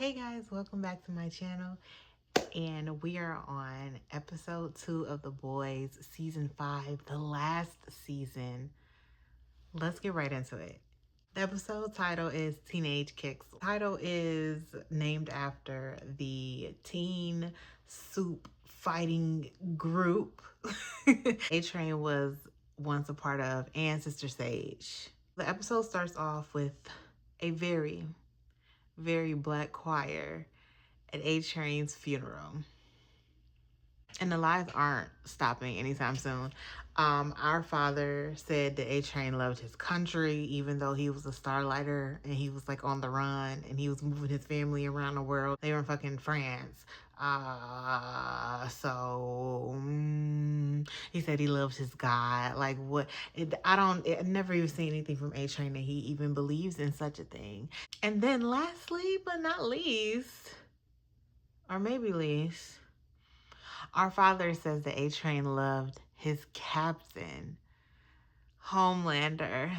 Hey guys, welcome back to my channel. And we are on episode 2 of The Boys, season 5, the last season. Let's get right into it. The episode title is Teenage Kicks. The title is named after the teen soup fighting group A Train was once a part of, and Sister Sage. The episode starts off with a very, very black choir at A Train's funeral. And the lies aren't stopping anytime soon. Our father said that A Train loved his country, even though he was a starlighter and he was like on the run and he was moving his family around the world. They were in fucking France. He said he loves his God. Like what? I never even seen anything from A Train that he even believes in such a thing. And then lastly, but not least, or maybe least, our father says that A Train loved his captain, Homelander.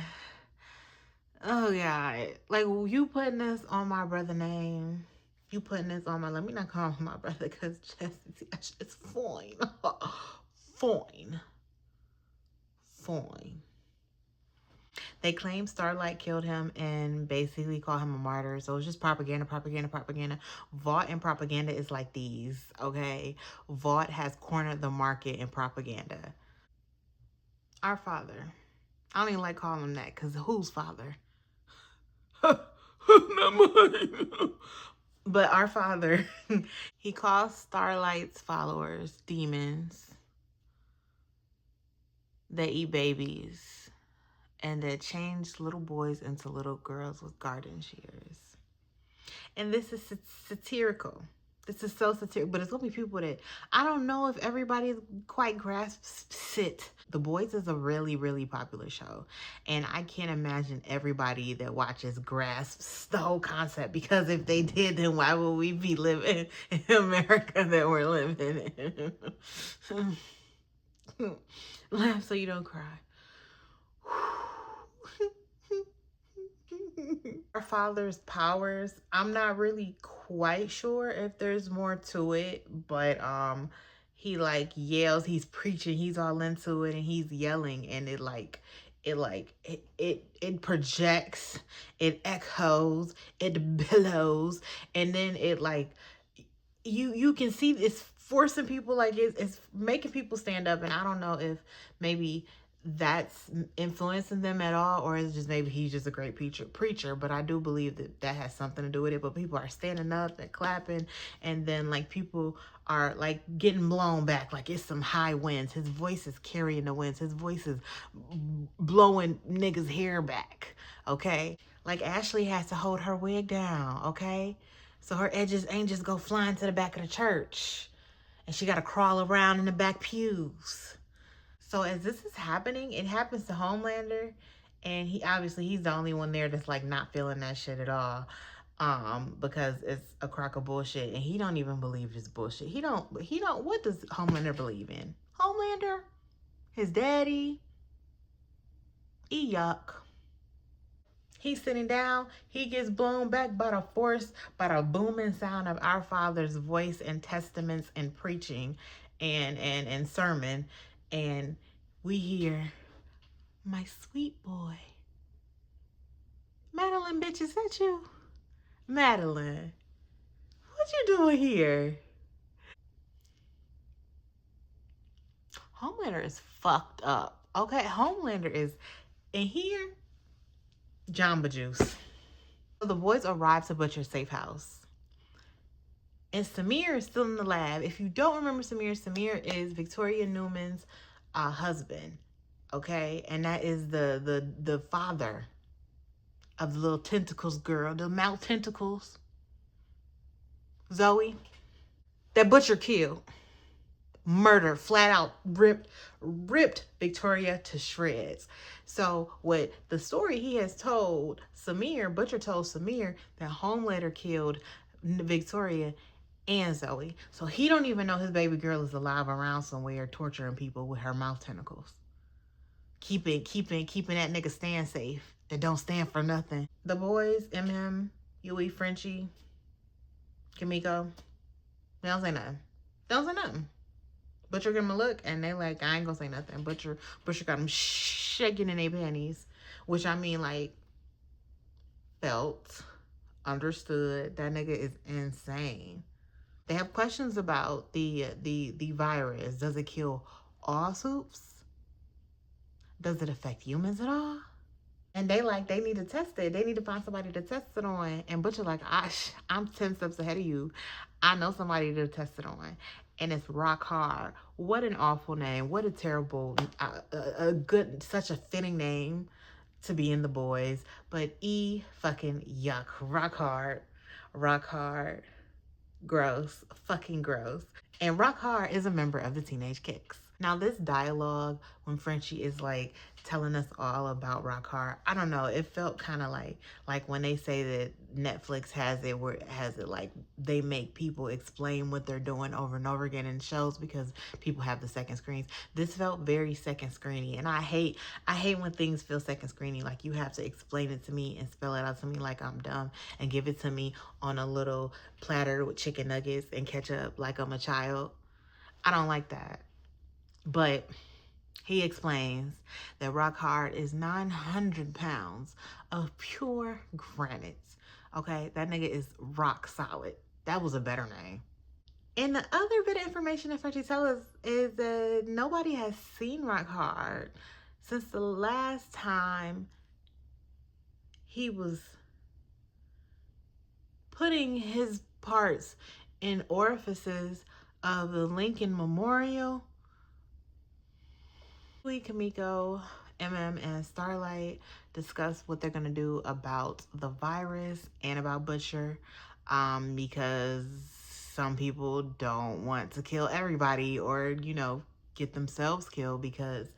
Oh God, like you putting this on my brother name. You putting this on my, let me not call him my brother because it's fine. Fine. Fine. They claim Starlight killed him and basically call him a martyr. So it's just propaganda, propaganda, propaganda. Vought and propaganda is like these, okay? Vought has cornered the market in propaganda. Our father. I don't even like calling him that because whose father? Not mine. But our father, he calls Starlight's followers demons that eat babies and that change little boys into little girls with garden shears. And this is satirical. This is so satirical, but it's gonna be people that I don't know if everybody quite grasps it. The Boys is a really, really popular show, and I can't imagine everybody that watches grasps the whole concept, because if they did, then why would we be living in America that we're living in? Laugh so you don't cry. Our father's powers, I'm not really quite sure if there's more to it, but he like yells, he's preaching, he's all into it, and he's yelling, and it projects, it echoes, it billows, and then it like you can see it's forcing people, like it's making people stand up. And I don't know if maybe that's influencing them at all, or it's just maybe he's just a great preacher, but I do believe that that has something to do with it. But people are standing up and clapping, and then like people are like getting blown back, like it's some high winds. His voice is carrying the winds, his voice is blowing niggas hair back, okay? Like Ashley has to hold her wig down, okay? So her edges ain't just go flying to the back of the church, and she got to crawl around in the back pews. So as this is happening, it happens to Homelander, and he's the only one there that's like not feeling that shit at all. Because it's a crock of bullshit, and he don't even believe this bullshit. He don't, what does Homelander believe in? Homelander? His daddy? Yuck. He's sitting down. He gets blown back by the force, by the booming sound of our Father's voice and testaments and preaching and sermon. And we hear, my sweet boy. Madeline, bitch, is that you? Madeline, what you doing here? Homelander is fucked up. Okay, Homelander is in here. Jamba Juice. So the boys arrive to Butcher's safe house. And Samir is still in the lab. If you don't remember Samir is Victoria Newman's husband, okay? And that is the father of the little tentacles girl, the mouth tentacles, Zoe. That Butcher killed, murdered, flat out ripped Victoria to shreds. So what the story he has told Samir, Butcher told Samir that Homelander killed Victoria and Zoe. So he don't even know his baby girl is alive around somewhere torturing people with her mouth tentacles. Keeping that nigga stand safe that don't stand for nothing. The boys, MM, Huey, Frenchie, Kimiko, they don't say nothing. They don't say nothing. Butcher give them a look, and they like, I ain't gonna say nothing. Butcher got them shaking in their panties, which I mean, like, felt, understood. That nigga is insane. They have questions about the virus. Does it kill all soups? Does it affect humans at all? And they like, they need to test it. They need to find somebody to test it on. And Butcher like, I'm 10 steps ahead of you. I know somebody to test it on. And it's Rock Hard. What an awful name. What a terrible, a good, such a fitting name to be in The Boys. But fucking yuck. Rock Hard. Rock Hard. Gross. Fucking gross. And Rock Hard is a member of the Teenage Kicks. Now, this dialogue, when Frenchie is like telling us all about Rock Hard, I don't know, it felt kind of like when they say that Netflix has it where it has it like they make people explain what they're doing over and over again in shows because people have the second screens. This felt very second screeny, and I hate when things feel second screeny. Like you have to explain it to me and spell it out to me like I'm dumb and give it to me on a little platter with chicken nuggets and ketchup like I'm a child. I don't like that. But he explains that Rock Hard is 900 pounds of pure granite. Okay, that nigga is rock solid. That was a better name. And the other bit of information that Frenchie tells us is that nobody has seen Rock Hard since the last time he was putting his parts in orifices of the Lincoln Memorial. Kimiko, and Starlight discuss what they're going to do about the virus and about Butcher because some people don't want to kill everybody or, get themselves killed because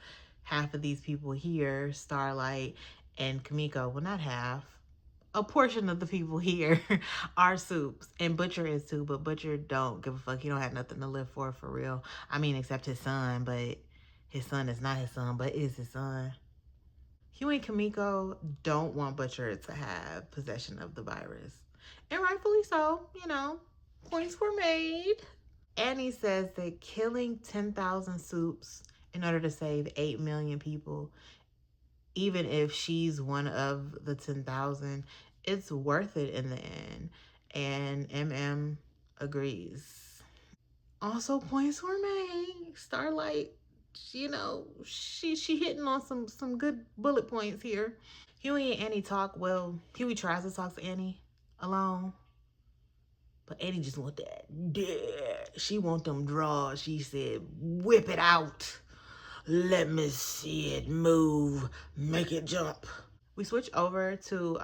half of these people here, Starlight and Kimiko, well, not half, a portion of the people here are soups, and Butcher is too, but Butcher don't give a fuck. He don't have nothing to live for real. I mean, except his son, but his son is not his son, but is his son. Huey and Kimiko don't want Butcher to have possession of the virus. And rightfully so, points were made. Annie says that killing 10,000 soups in order to save 8 million people, even if she's one of the 10,000, it's worth it in the end. And agrees. Also, points were made. Starlight, she hitting on some good bullet points here. Huey and Annie talk. Well, Huey tries to talk to Annie alone, but Annie just want that. Yeah, she want them draws. She said, "Whip it out. Let me see it move. Make it jump." We switch over to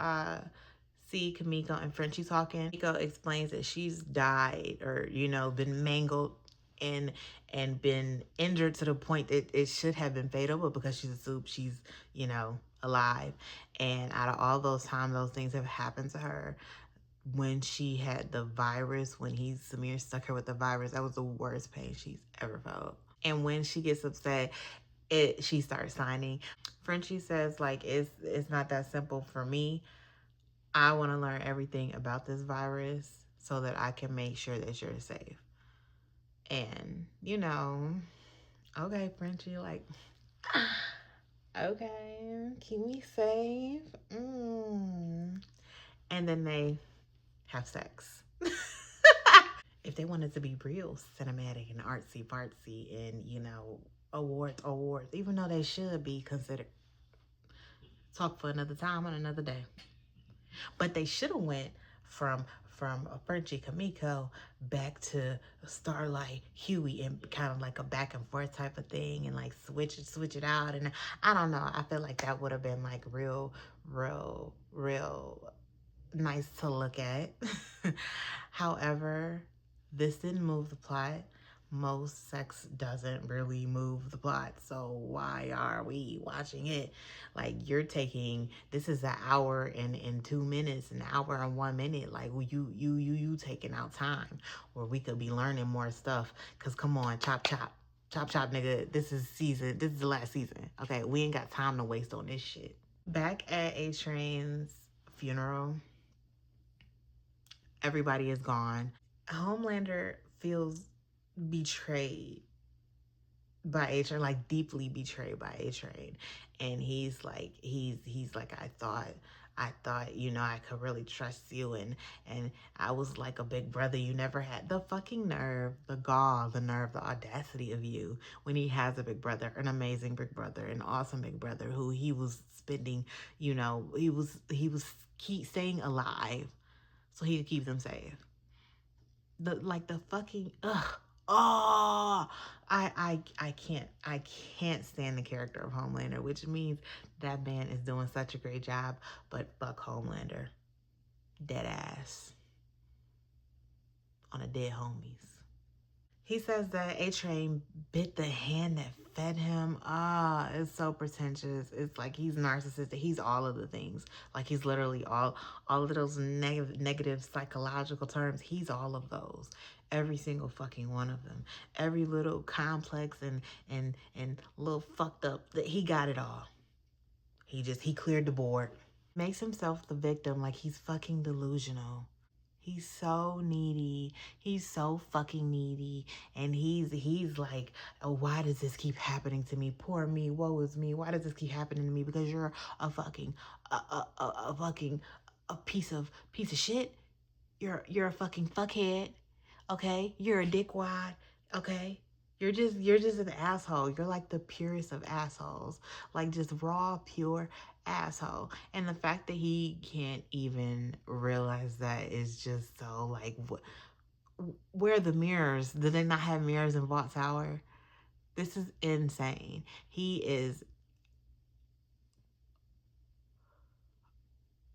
see Kimiko and Frenchie talking. Kimiko explains that she's died or, been mangled and been injured to the point that it should have been fatal, but because she's a soup, she's, alive. And out of all those times those things have happened to her, when she had the virus, when Samir stuck her with the virus, that was the worst pain she's ever felt. And when she gets upset, she starts signing. Frenchie says, like, it's not that simple for me. I want to learn everything about this virus so that I can make sure that you're safe. And, okay, Frenchie, like, okay, keep me safe. And then they have sex. If they wanted to be real cinematic and artsy fartsy and, awards, even though they should be considered, talk for another time on another day. But they should have went from Frenchie Kimiko back to Starlight Huey and kind of like a back and forth type of thing and like switch it out. And I don't know. I feel like that would have been like real nice to look at. However, this didn't move the plot. Most sex doesn't really move the plot, so why are we watching it? Like, you're taking, this is an hour and 2 minutes, an hour and 1 minute. Like, you taking out time where we could be learning more stuff. Cause come on, chop, nigga. This is the last season. Okay, we ain't got time to waste on this shit. Back at A-Train's funeral, everybody is gone. Homelander feels betrayed by A Train, like deeply betrayed by A Train, and he's like, I thought, you know, I could really trust you, and I was like a big brother. You never had the fucking nerve, the gall, the nerve, the audacity of you, when he has a big brother, an amazing big brother, an awesome big brother who he was spending, you know, he was keep staying alive so he could keep them safe. The fucking ugh. Oh, I can't stand the character of Homelander, which means that man is doing such a great job. But fuck Homelander, dead ass on a dead homies. He says that A Train bit the hand that fed him. Ah, it's so pretentious. It's like he's narcissistic. He's all of the things. Like he's literally all of those negative psychological terms. He's all of those. Every single fucking one of them. Every little complex and little fucked up, that he got it all. He cleared the board. Makes himself the victim like he's fucking delusional. He's so needy. He's so fucking needy. And he's like, oh, why does this keep happening to me? Poor me. Woe is me. Why does this keep happening to me? Because you're a fucking a fucking a piece of shit. You're a fucking fuckhead. Okay? You're a dickwad. Okay? You're just an asshole. You're like the purest of assholes. Like just raw, pure asshole. And the fact that he can't even realize that is just so like, where are the mirrors? Did they not have mirrors in Vault Tower? This is insane. He is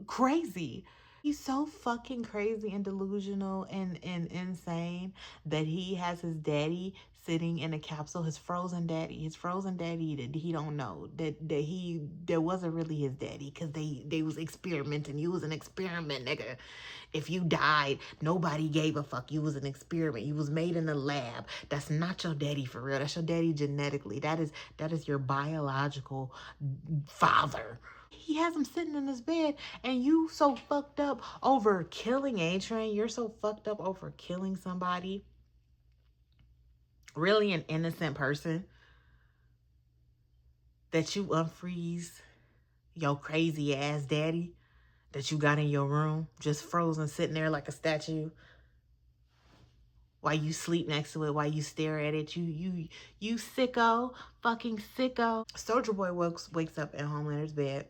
crazy. He's so fucking crazy and delusional and insane that he has his daddy sitting in a capsule, his frozen daddy that he don't know, that wasn't really his daddy, because they was experimenting. You was an experiment, nigga. If you died, nobody gave a fuck. You was an experiment. You was made in a lab. That's not your daddy for real. That's your daddy genetically. That is your biological father. He has him sitting in his bed, and you so fucked up over killing A Train. You're so fucked up over killing somebody, really an innocent person, that you unfreeze your crazy ass daddy that you got in your room, just frozen, sitting there like a statue, while you sleep next to it, while you stare at it. You sicko, fucking sicko. Soldier Boy wakes up in Homelander's bed.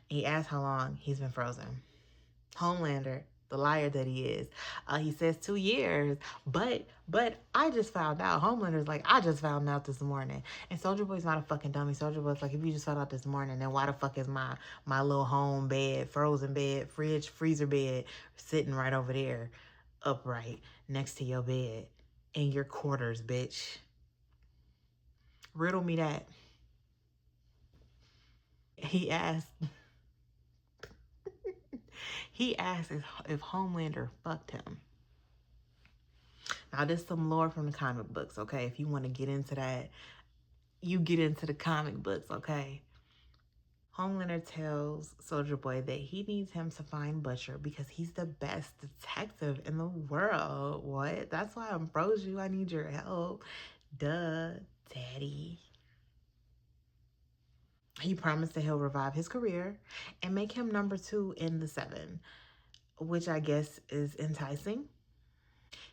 He asks how long he's been frozen. Homelander, the liar that he is, he says 2 years. But I just found out. Homelander's like, I just found out this morning. And Soldier Boy's not a fucking dummy. Soldier Boy's like, if you just found out this morning, then why the fuck is my little home bed, frozen bed, freezer bed sitting right over there, upright next to your bed in your quarters, bitch? Riddle me that. He asked. He asked if Homelander fucked him. Now, there's some lore from the comic books, okay? If you want to get into that, you get into the comic books, okay? Homelander tells Soldier Boy that he needs him to find Butcher because he's the best detective in the world. What? That's why I froze you. I need your help. Duh, daddy. He promised that he'll revive his career and make him number 2 in the 7, which I guess is enticing.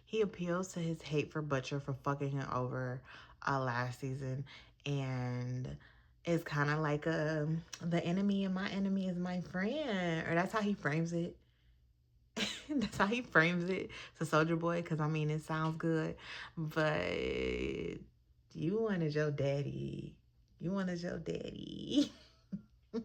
He appeals to his hate for Butcher for fucking him over last season, and it's kind of like the enemy and my enemy is my friend, or that's how he frames it. That's how he frames it to Soldier Boy, because I mean, it sounds good, but you wanted your daddy. You wanted your daddy. Daddy,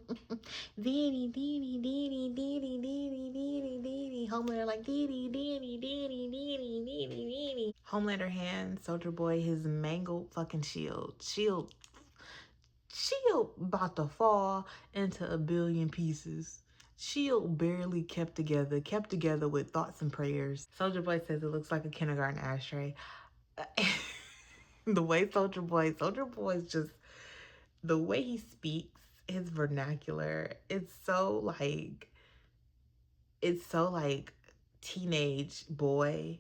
daddy, daddy, daddy, daddy, daddy, daddy. Homelander like daddy, daddy, daddy, daddy, daddy, daddy. Homelander hands Soldier Boy his mangled fucking shield. Shield about to fall into a billion pieces. Shield barely kept together with thoughts and prayers. Soldier Boy says it looks like a kindergarten ashtray. The way Soldier Boy's just, the way he speaks, his vernacular, it's so like teenage boy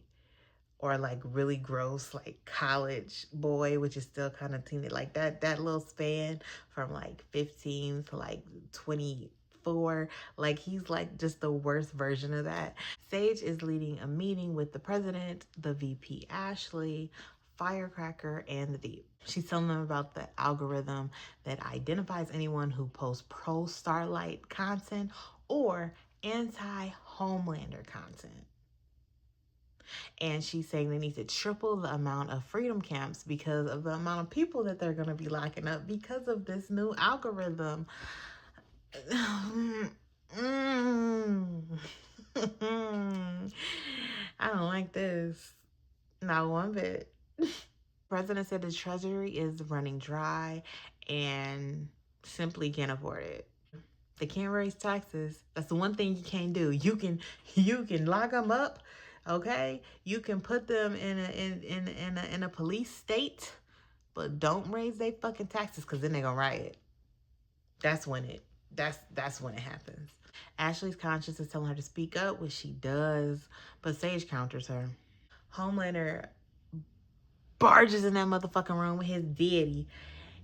or like really gross like college boy, which is still kind of teenage, like that little span from like 15 to like 24. Like he's like just the worst version of that. Sage is leading a meeting with the president, the VP Ashley, Firecracker, and the Deep. She's telling them about the algorithm that identifies anyone who posts pro Starlight content or anti Homelander content. And she's saying they need to triple the amount of freedom camps because of the amount of people that they're going to be locking up because of this new algorithm. I don't like this. Not one bit. President said the treasury is running dry and simply can't afford it. They can't raise taxes. That's the one thing you can't do. You can lock them up, okay? You can put them in a police state, but don't raise their fucking taxes because then they're gonna riot. That's when it happens. Ashley's conscience is telling her to speak up, which she does, but Sage counters her. Homelander barges in that motherfucking room with his daddy,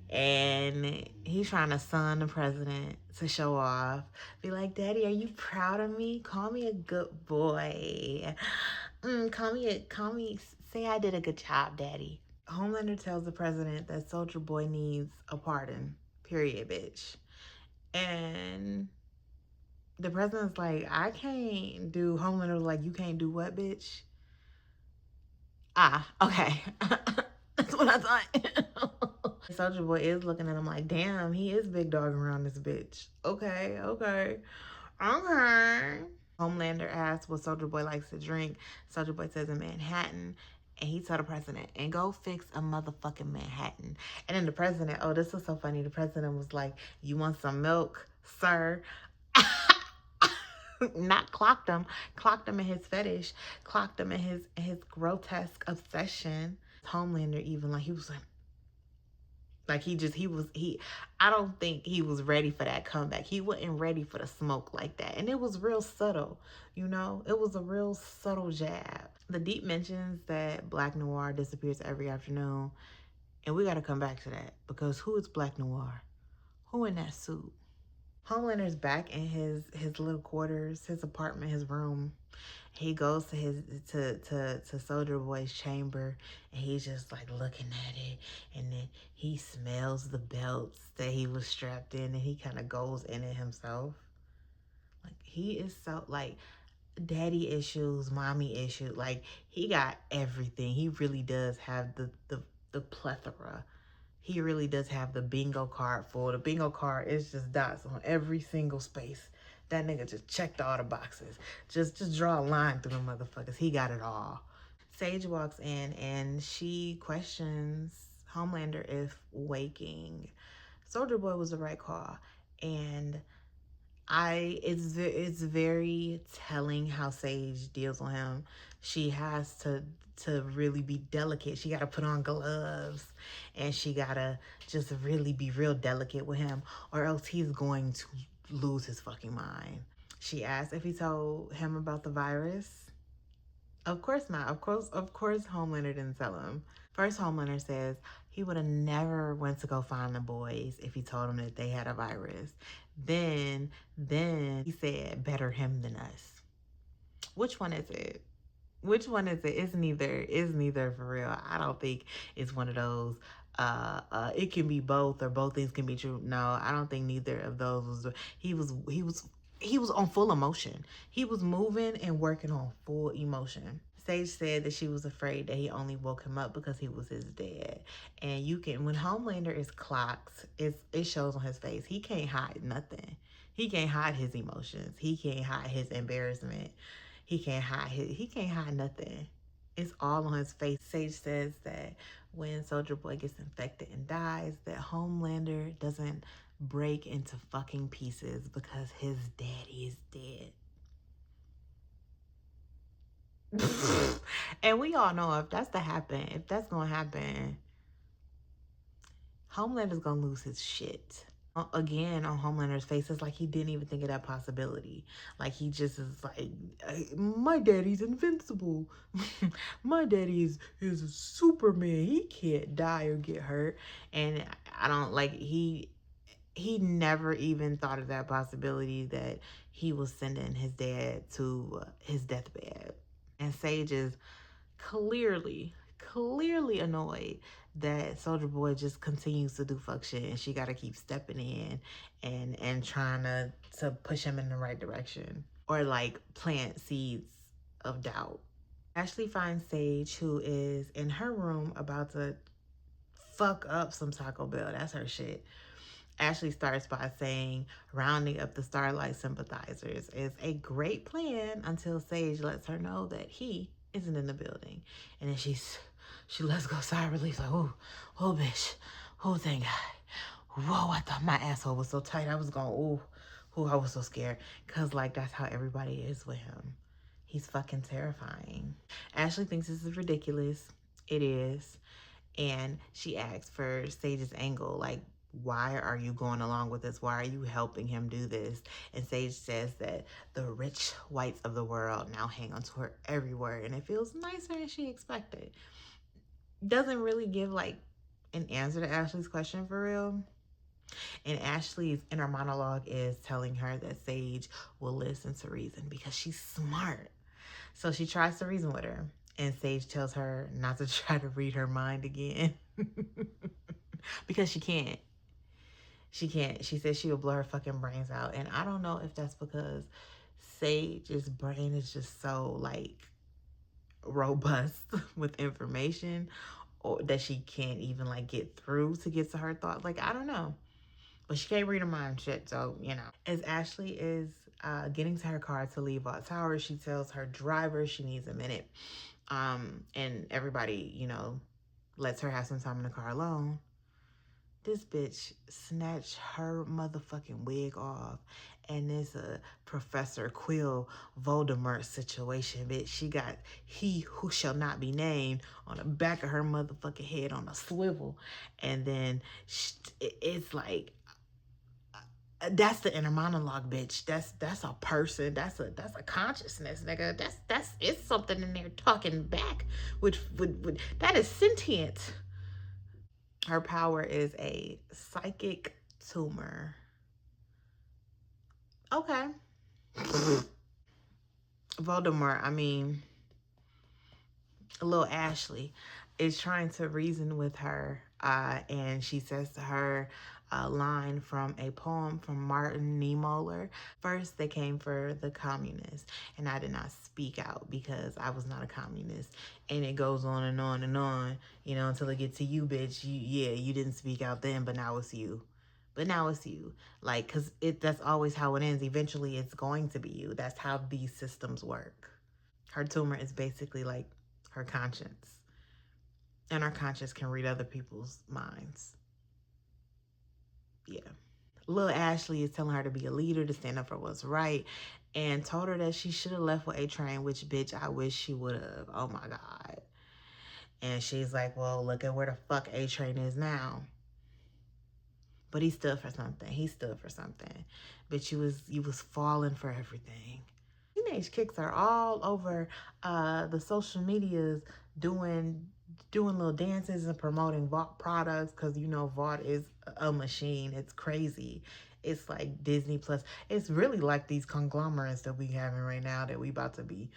and he's trying to son the president to show off. Be like, Daddy, are you proud of me? Call me a good boy. Say I did a good job, Daddy. Homelander tells the president that Soldier Boy needs a pardon. Period, bitch. And the president's like, I can't do. Homelander was like, you can't do what, bitch? Ah, okay. That's what I thought. Soldier Boy is looking at him like, damn, he is big dog around this bitch. Okay. Homelander asks what Soldier Boy likes to drink. Soldier Boy says in Manhattan. And he told the president, and go fix a motherfucking Manhattan. And then the president, oh, this was so funny. The president was like, you want some milk, sir? Not clocked him in his fetish, clocked him in his grotesque obsession. Homelander even like he was like he I don't think he was ready for that comeback. He wasn't ready for the smoke like that. And it was real subtle, you know? It was a real subtle jab. The Deep mentions that Black Noir disappears every afternoon. And we got to come back to that because who is Black Noir? Who in that suit? Homelander's back in his little quarters, his apartment, his room. He goes to his to Soldier Boy's chamber, and he's just like looking at it, and then he smells the belts that he was strapped in, and he kind of goes in it himself. Like he is so like daddy issues, mommy issues. Like he got everything. He really does have the plethora. He really does have the bingo card full. The bingo card is just dots on every single space. That nigga just checked all the boxes. Just draw a line through the motherfuckers. He got it all. Sage walks in and she questions Homelander if waking Soldier Boy was the right call. And it's very telling how Sage deals with him. She has to really be delicate. She got to put on gloves, and she got to just really be real delicate with him, or else he's going to lose his fucking mind. She asked if he told him about the virus. Of course not. Of course Homelander didn't tell him. First, Homelander says he would have never went to go find the boys if he told them that they had a virus. Then he said, better him than us. Which one is it? Which one is it? It's neither for real. I don't think it's one of those it can be both or both things can be true. No, I don't think neither of those was. He was on full emotion. He was moving and working on full emotion. Sage said that she was afraid that he only woke him up because he was his dad. And you can, when Homelander is clocked, it shows on his face. He can't hide nothing. He can't hide his emotions. He can't hide his embarrassment. He can't hide nothing. It's all on his face. Sage says that when Soldier Boy gets infected and dies, that Homelander doesn't break into fucking pieces because his daddy is dead. And we all know if that's gonna happen, Homelander's gonna lose his shit. Again, on Homelander's face, it's like he didn't even think of that possibility. Like he just is like, my daddy's invincible. My daddy is a Superman. He can't die or get hurt. And I don't like he never even thought of that possibility that he was sending his dad to his deathbed. And Sage is clearly annoyed that Soldier Boy just continues to do fuck shit, and she got to keep stepping in and trying to push him in the right direction or like plant seeds of doubt. Ashley finds Sage, who is in her room about to fuck up some Taco Bell. That's her shit. Ashley starts by saying rounding up the Starlight sympathizers is a great plan until Sage lets her know that he isn't in the building. And then she lets go sigh of relief, like, oh, bitch. Oh, thank God. Whoa, I thought my asshole was so tight. I was going, I was so scared. Because, like, that's how everybody is with him. He's fucking terrifying. Ashley thinks this is ridiculous. It is. And she asks for Sage's angle, like, why are you going along with this? Why are you helping him do this? And Sage says that the rich whites of the world now hang on to her everywhere, and it feels nicer than she expected. Doesn't really give like an answer to Ashley's question for real. And Ashley's inner monologue is telling her that Sage will listen to reason because she's smart. So she tries to reason with her, and Sage tells her not to try to read her mind again because she can't. She can't. She says she will blow her fucking brains out. And I don't know if that's because Sage's brain is just so like robust with information, or that she can't even like get through to get to her thoughts. Like, I don't know. But she can't read her mind shit, so you know. As Ashley is getting to her car to leave Vought Tower, she tells her driver she needs a minute. And everybody, you know, lets her have some time in the car alone. This bitch snatched her motherfucking wig off, and it's a Professor Quill Voldemort situation, bitch. She got he who shall not be named on the back of her motherfucking head on a swivel, and then it's like that's the inner monologue, bitch. That's a person. That's a consciousness, nigga. That's it's something in there talking back, which would that is sentient. Her power is a psychic tumor. Okay. Voldemort, I mean, little Ashley is trying to reason with her, and she says to her a line from a poem from Martin Niemöller. First, they came for the communists, and I did not speak out because I was not a communist. And it goes on and on and on, you know, until it gets to you, bitch. You didn't speak out then, but now it's you. But now it's you. Like, because that's always how it ends. Eventually, it's going to be you. That's how these systems work. Her tumor is basically like her conscience. And our conscience can read other people's minds. Yeah. Little Ashley is telling her to be a leader, to stand up for what's right, and told her that she should have left with A-Train, which, bitch, I wish she would have. Oh, my God. And she's like, well, look at where the fuck A-Train is now. But he stood for something. He stood for something. But you was falling for everything. Teenage Kicks are all over the social medias doing little dances and promoting Vought products, because you know Vought is a machine. It's crazy. It's like Disney Plus. It's really like these conglomerates that we having right now that we about to be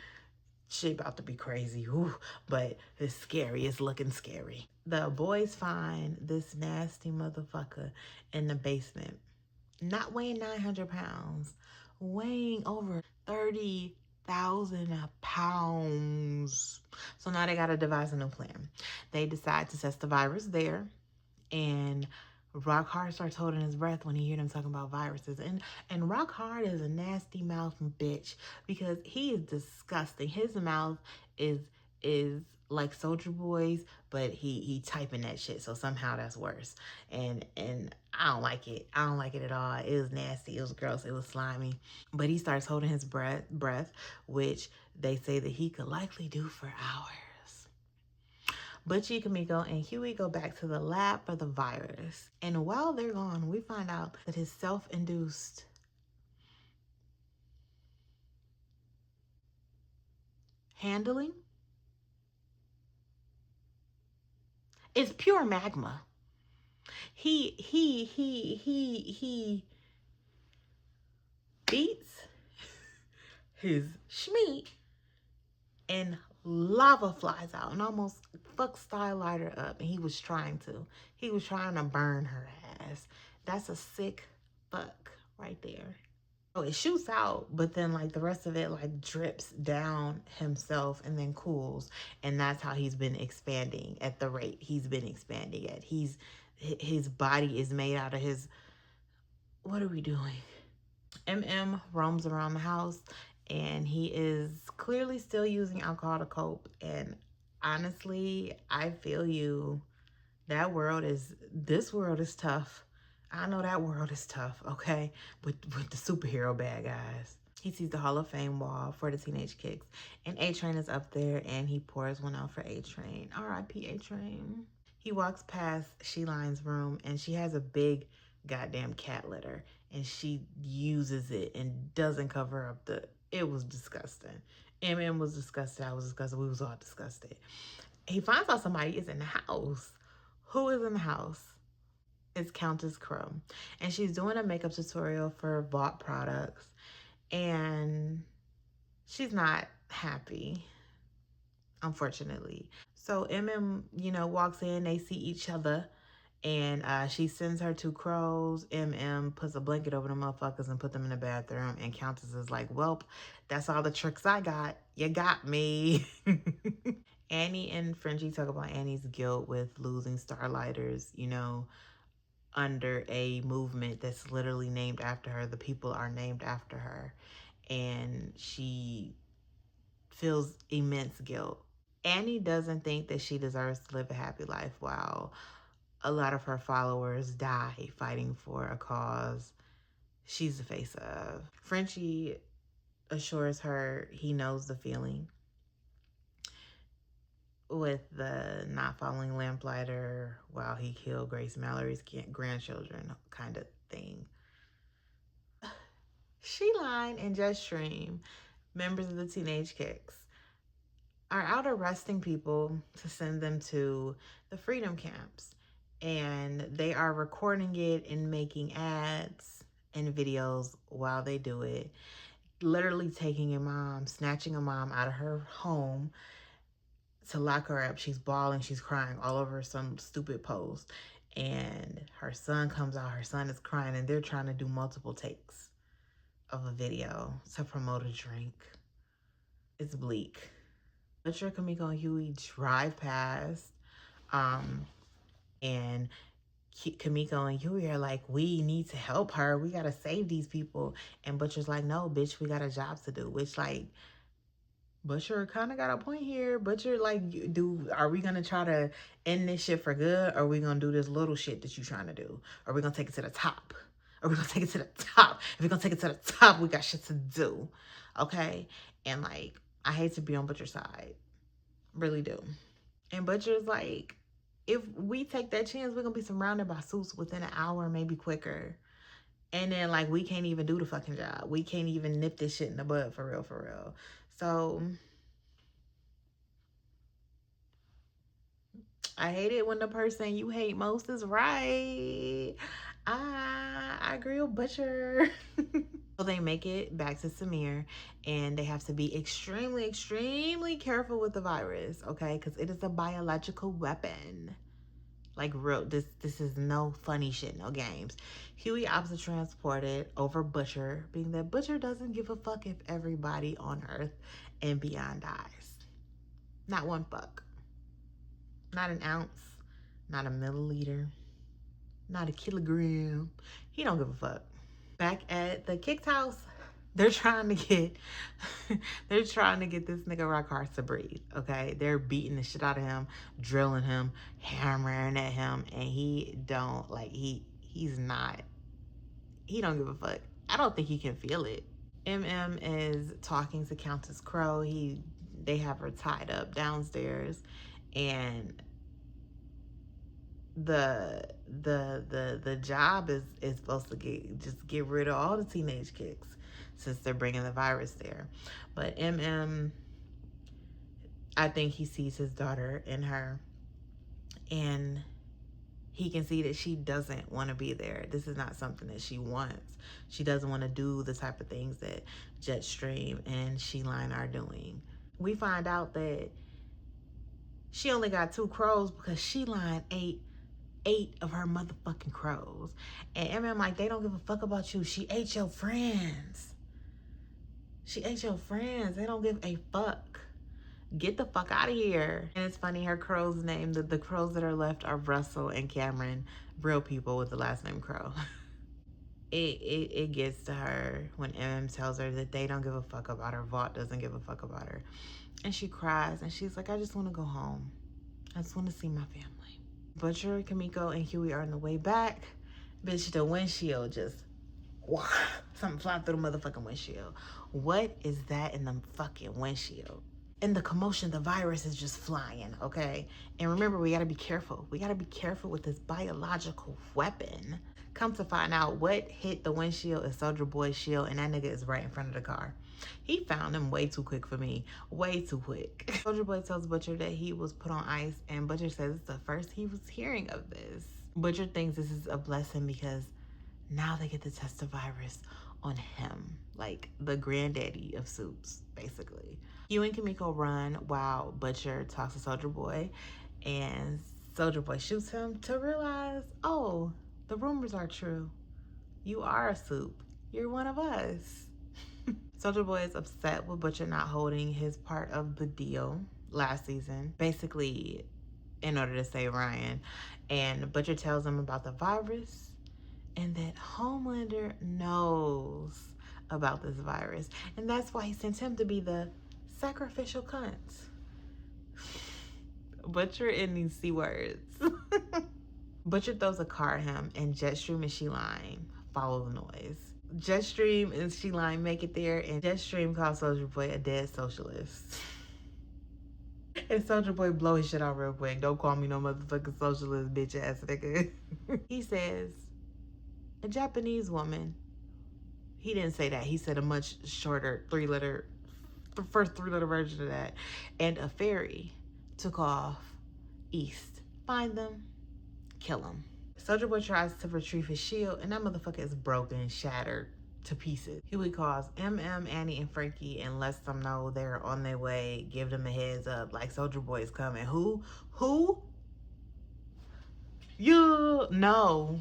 shit about to be crazy. Whew. But it's scary. It's looking scary. The boys find this nasty motherfucker in the basement, not weighing 900 pounds, weighing over 30,000 pounds. So now they got to devise a new plan. They decide to test the virus there, and Rock Hard starts holding his breath when he hears them talking about viruses. And Rock Hard is a nasty mouth bitch because he is disgusting. His mouth is like Soldier Boy's, but he typing that shit, so somehow that's worse. And I don't like it. I don't like it at all. It was nasty. It was gross. It was slimy. But he starts holding his breath, which they say that he could likely do for hours. Butchie, Kamiko, and Huey go back to the lab for the virus. And while they're gone, we find out that his self-induced handling is pure magma. He beats his schmeat and lava flies out and almost fucks Starlighter up. And he was trying to burn her ass. That's a sick fuck right there. Oh, it shoots out, but then like the rest of it like drips down himself and then cools. And that's how he's been expanding at the rate he's been expanding at. His body is made out of his, what are we doing? MM roams around the house and he is clearly still using alcohol to cope. And honestly, I feel you. This world is tough. I know that world is tough, okay? With the superhero bad guys. He sees the Hall of Fame wall for the Teenage Kicks. And A-Train is up there and he pours one out for A-Train. R.I.P. A-Train. He walks past She-Line's room and she has a big goddamn cat litter. And she uses it and doesn't cover up it was disgusting. MM was disgusted. I was disgusted. We was all disgusted. He finds out somebody is in the house. Who is in the house? It's Countess Crow. And she's doing a makeup tutorial for Vault products. And she's not happy, unfortunately. So MM, walks in. They see each other. And she sends her 2 crows. MM puts a blanket over the motherfuckers and put them in the bathroom. And Countess is like, welp, that's all the tricks I got. You got me. Annie and Frenchie talk about Annie's guilt with losing Starlighters, under a movement that's literally named after her. The people are named after her. And she feels immense guilt. Annie doesn't think that she deserves to live a happy life while a lot of her followers die fighting for a cause she's the face of. Frenchie assures her he knows the feeling with the not following Lamplighter while he killed Grace Mallory's grandchildren kind of thing. She-Line and Jetstream, members of the Teenage Kicks, are out arresting people to send them to the freedom camps. And they are recording it and making ads and videos while they do it. Literally snatching a mom out of her home to lock her up. She's bawling, she's crying all over some stupid post. And her son comes out, her son is crying, and they're trying to do multiple takes of a video to promote a drink. It's bleak. Butcher, Kamiko, and Huey drive past, and Kamiko and Huey are like, we need to help her. We gotta save these people. And Butcher's like, no, bitch, we got a job to do. Which, like, Butcher kind of got a point here. Butcher, like, are we gonna try to end this shit for good? Or are we gonna do this little shit that you trying to do? Are we gonna take it to the top? Are we gonna take it to the top? If we're gonna take it to the top, we got shit to do. Okay? And, like, I hate to be on Butcher's side. Really do. And Butcher's like, if we take that chance, we're gonna be surrounded by suits within an hour, maybe quicker. And then, like, we can't even do the fucking job. We can't even nip this shit in the bud for real, for real. So, I hate it when the person you hate most is right. I agree with Butcher. So they make it back to Samir, and they have to be extremely, extremely careful with the virus, okay? Because it is a biological weapon. Like, real, this is no funny shit, no games. Huey opts to transport it over Butcher, being that Butcher doesn't give a fuck if everybody on Earth and beyond dies. Not one fuck. Not an ounce. Not a milliliter. Not a kilogram. He don't give a fuck. Back at the Kicks house, they're trying to get this nigga Rockhart to breathe, okay? They're beating the shit out of him, drilling him, hammering at him, and he don't give a fuck. I don't think he can feel it. MM is talking to Countess Crow. They have her tied up downstairs, and the job is supposed to get rid of all the teenage kicks since they're bringing the virus there. But I think he sees his daughter in her, and he can see that she doesn't want to be there. This is not something that she wants. She doesn't want to do the type of things that Jetstream and She-Line are doing. We find out that she only got 2 crows because She-Line ate 8 of her motherfucking crows. And MM like, they don't give a fuck about you. She ate your friends. She ate your friends. They don't give a fuck. Get the fuck out of here. And it's funny, her crow's name, the crows that are left are Russell and Cameron, real people with the last name Crow. It gets to her when MM tells her that they don't give a fuck about her. Vought doesn't give a fuck about her. And she cries and she's like, I just want to go home. I just want to see my family. Butcher, Kimiko, and Huey are on the way back. Bitch, the windshield just, wah, something flying through the motherfucking windshield. What is that in the fucking windshield? In the commotion, the virus is just flying, okay? And remember, we gotta be careful. We gotta be careful with this biological weapon. Come to find out, what hit the windshield is Soldier Boy's shield, and that nigga is right in front of the car. He found him way too quick for me. Way too quick. Soldier Boy tells Butcher that he was put on ice, and Butcher says it's the first he was hearing of this. Butcher thinks this is a blessing because now they get to test the virus on him. Like the granddaddy of soups, basically. Huey and Kimiko run while Butcher talks to Soldier Boy, and Soldier Boy shoots him to realize, oh, the rumors are true. You are a soup. You're one of us. Soldier Boy is upset with Butcher not holding his part of the deal last season, basically in order to save Ryan. And Butcher tells him about the virus and that Homelander knows about this virus. And that's why he sent him to be the sacrificial cunt. Butcher in these C words. Butcher throws a car at him, and Jetstream and She-Line follow the noise. Jetstream and She-Line make it there, and Jetstream calls Soldier Boy a dead socialist. And Soldier Boy blow his shit out real quick. Don't call me no motherfucking socialist, bitch ass nigga. He says, a Japanese woman. He didn't say that. He said a much shorter the first 3-letter version of that. And a ferry took off east. Find them, kill them. Soldier Boy tries to retrieve his shield, and that motherfucker is broken, shattered to pieces. Huey calls MM, Annie, and Frankie and lets them know they're on their way. Give them a heads up, like Soldier Boy is coming. Who? You? No,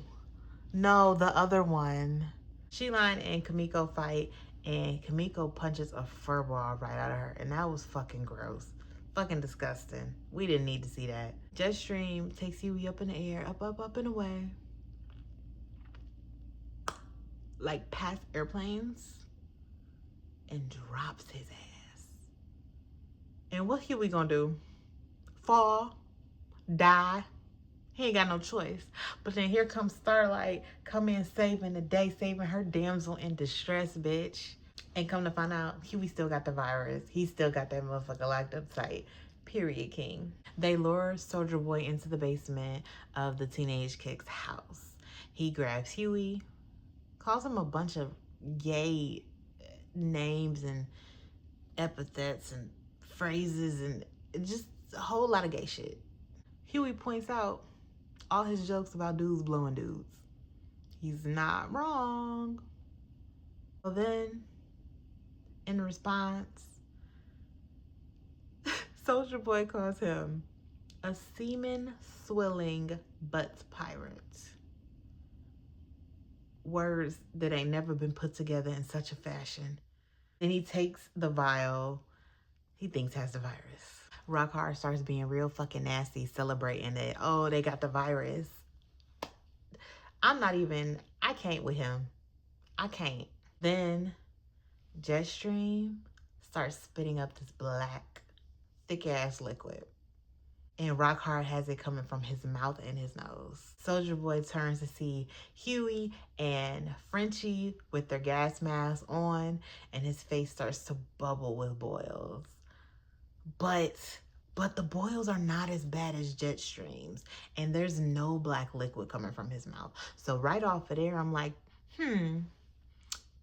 the other one. She-Line and Kimiko fight, and Kimiko punches a fur ball right out of her, and that was fucking gross. Fucking disgusting. We didn't need to see that. Jetstream takes Huey up in the air, up and away. Like past airplanes, and drops his ass. And what Huey gonna do? Fall? Die? He ain't got no choice. But then here comes Starlight, come in saving the day, saving her damsel in distress, bitch. And come to find out, Huey still got the virus. He still got that motherfucker locked up tight. Period, king. They lure Soldier Boy into the basement of the teenage kick's house. He grabs Huey, calls him a bunch of gay names and epithets and phrases and just a whole lot of gay shit. Huey points out all his jokes about dudes blowing dudes. He's not wrong. Well then, in response, Soldier Boy calls him a semen-swilling butt pirate. Words that ain't never been put together in such a fashion. Then he takes the vial he thinks has the virus. Rockhard starts being real fucking nasty, celebrating that, oh, they got the virus. I can't with him. I can't. Then Jetstream starts spitting up this black, thick ass liquid. And Rockhard has it coming from his mouth and his nose. Soldier Boy turns to see Huey and Frenchie with their gas masks on, and his face starts to bubble with boils. But But the boils are not as bad as jet streams. And there's no black liquid coming from his mouth. So right off of there, I'm like,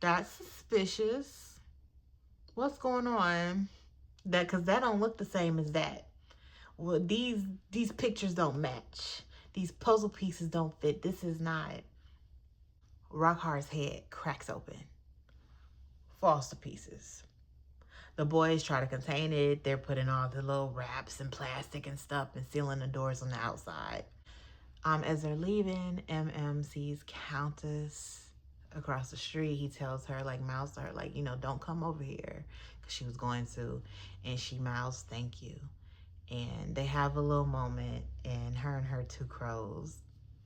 that's suspicious. What's going on? Because that don't look the same as that. Well, these pictures don't match. These puzzle pieces don't fit. This is not. Rockhard's head cracks open, falls to pieces. The boys try to contain it. They're putting all the little wraps and plastic and stuff and sealing the doors on the outside. As they're leaving, MM sees Countess across the street. He tells her, like, mouths to her, like, you know, don't come over here, because she was going to. And she mouths, thank you. And they have a little moment, and her two crows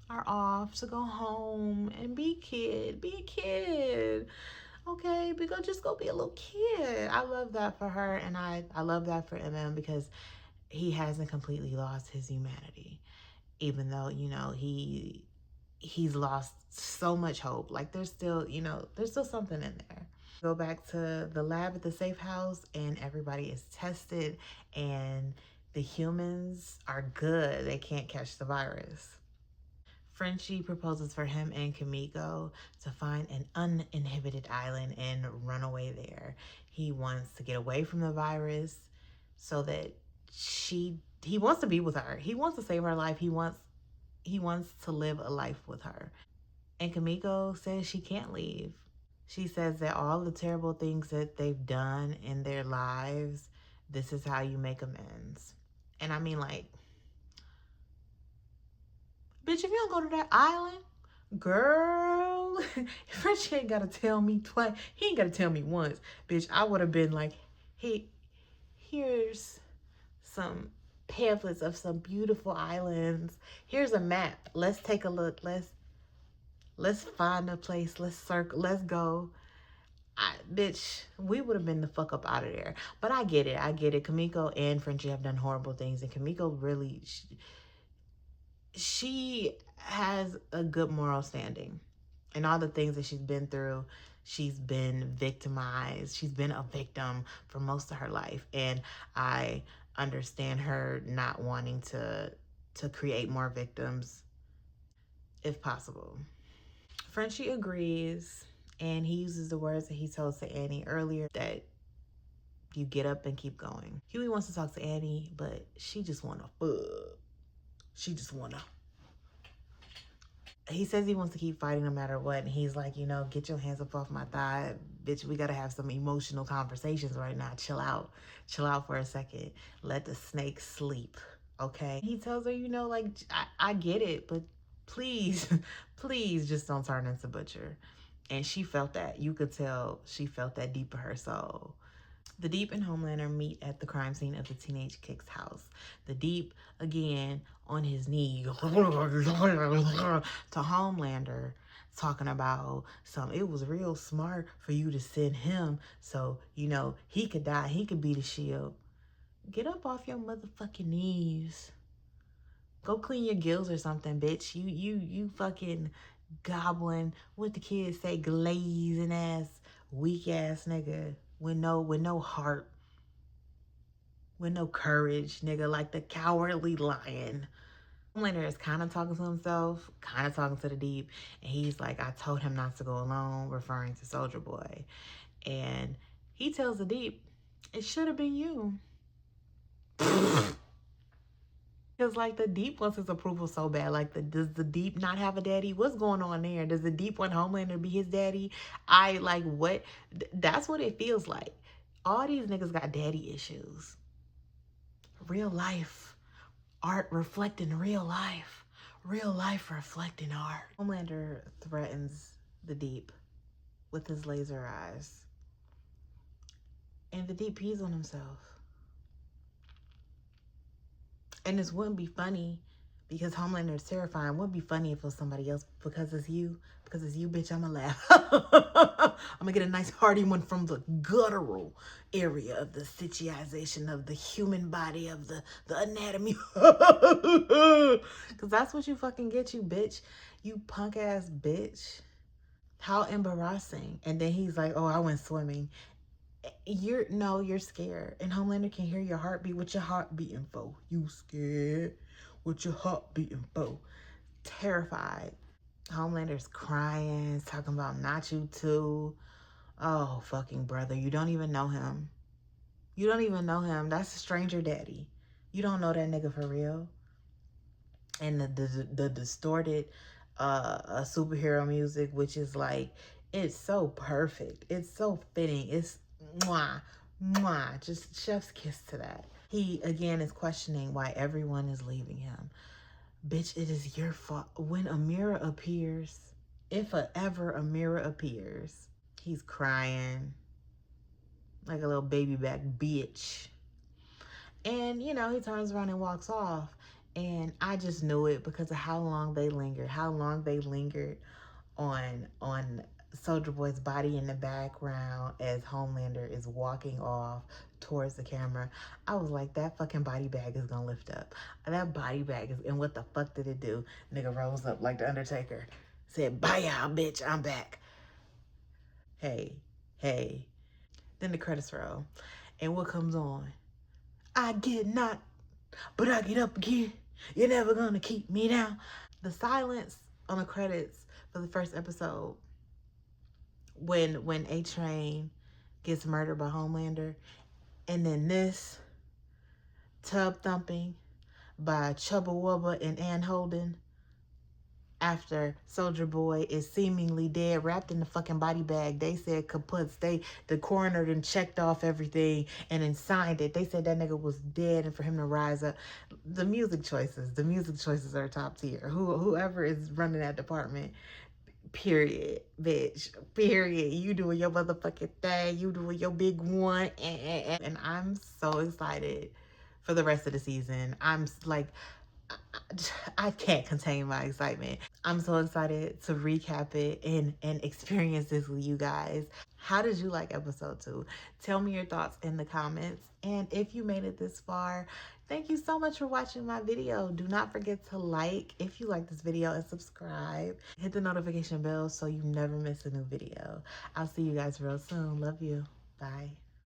are off to go home and be a kid. Okay, just go be a little kid. I love that for her, and I love that for MM, because he hasn't completely lost his humanity, even though, you know, he's lost so much hope. Like, there's still, you know, there's still something in there. Go back to the lab at the safe house, and everybody is tested, and the humans are good. They can't catch the virus. Frenchie proposes for him and Kimiko to find an uninhibited island and run away there. He wants to get away from the virus so that he wants to be with her. He wants to save her life. He wants to live a life with her. And Kimiko says she can't leave. She says that all the terrible things that they've done in their lives, this is how you make amends. And I mean, like, bitch, if you don't go to that island, girl, Frenchie ain't gotta tell me twice. He ain't gotta tell me once. Bitch, I would have been like, hey, here's some pamphlets of some beautiful islands. Here's a map. Let's take a look. Let's find a place. Let's circle. Let's go. Bitch, we would have been the fuck up out of there. But I get it. Kimiko and Frenchie have done horrible things, and Kimiko really, she has a good moral standing. And all the things that she's been through, she's been victimized. She's been a victim for most of her life. And I understand her not wanting to create more victims if possible. Frenchie agrees, and he uses the words that he told to Annie earlier, that you get up and keep going. Huey wants to talk to Annie, but she just wanna fuck. She just wanna. He says he wants to keep fighting no matter what, and he's like, you know, get your hands up off my thigh. Bitch, we gotta have some emotional conversations right now. Chill out for a second. Let the snake sleep, okay? He tells her, you know, like, I get it, but please, please just don't turn into Butcher. And she felt that. You could tell she felt that deep in her soul. The Deep and Homelander meet at the crime scene of the Teenage Kicks house. The Deep, again, on his knee, to Homelander, talking about it was real smart for you to send him so, you know, he could die, he could be the shield. Get up off your motherfucking knees. Go clean your gills or something, bitch. You fucking goblin, what the kids say, glazing ass, weak ass nigga. With no heart, with no courage, nigga, like the cowardly lion. Homelander is kind of talking to himself, kind of talking to the Deep, and he's like, I told him not to go alone, referring to Soldier Boy. And he tells the Deep, it should have been you. Because, like, the Deep wants his approval so bad. Like, does the Deep not have a daddy? What's going on there? Does the Deep want Homelander to be his daddy? What? That's what it feels like. All these niggas got daddy issues. Real life. Art reflecting real life. Real life reflecting art. Homelander threatens the Deep with his laser eyes. And the Deep pees on himself. And this wouldn't be funny because Homelander is terrifying. It wouldn't be funny if it was somebody else. Because it's you, bitch, I'ma laugh. I'm gonna get a nice hearty one from the guttural area of the situaization of the human body, of the anatomy. Because that's what you fucking get, you bitch. You punk ass bitch. How embarrassing. And then he's like, oh, I went swimming. You're scared. And Homelander can hear your heartbeat. What your heart beating for? You scared? What your heart beating for? Terrified. Homelander's crying, talking about not you too. Oh, fucking brother. You don't even know him. You don't even know him. That's a stranger daddy. You don't know that nigga for real. And the distorted superhero music, which is like, it's so perfect. It's so fitting. It's mwah, mwah. Just chef's kiss to that. He, again, is questioning why everyone is leaving him. Bitch, it is your fault. When Amira appears, if ever Amira appears, he's crying like a little baby back bitch. And, you know, he turns around and walks off. And I just knew it because of how long they lingered. How long they lingered on Soldier Boy's body in the background as Homelander is walking off towards the camera. I was like, that fucking body bag is gonna lift up. That body bag is, and what the fuck did it do? Nigga rose up like the Undertaker. Said, bye y'all, bitch, I'm back. Hey, hey. Then the credits roll. And what comes on? I get knocked, but I get up again. You're never gonna keep me down. The silence on the credits for the first episode, when A-Train gets murdered by Homelander, and then this tub thumping by Chubba Wubba and Ann Holden after Soldier Boy is seemingly dead, wrapped in the fucking body bag. They said kaputs. The coroner then checked off everything and then signed it. They said that nigga was dead and for him to rise up. The music choices are top tier. Whoever is running that department, period, bitch, period. You doing your motherfucking thing. You doing your big one. And I'm so excited for the rest of the season. I'm like, I can't contain my excitement. I'm so excited to recap it and experience this with you guys. How did you like episode 2? Tell me your thoughts in the comments. And if you made it this far, thank you so much for watching my video. Do not forget to like if you like this video and subscribe. Hit the notification bell so you never miss a new video. I'll see you guys real soon. Love you. Bye.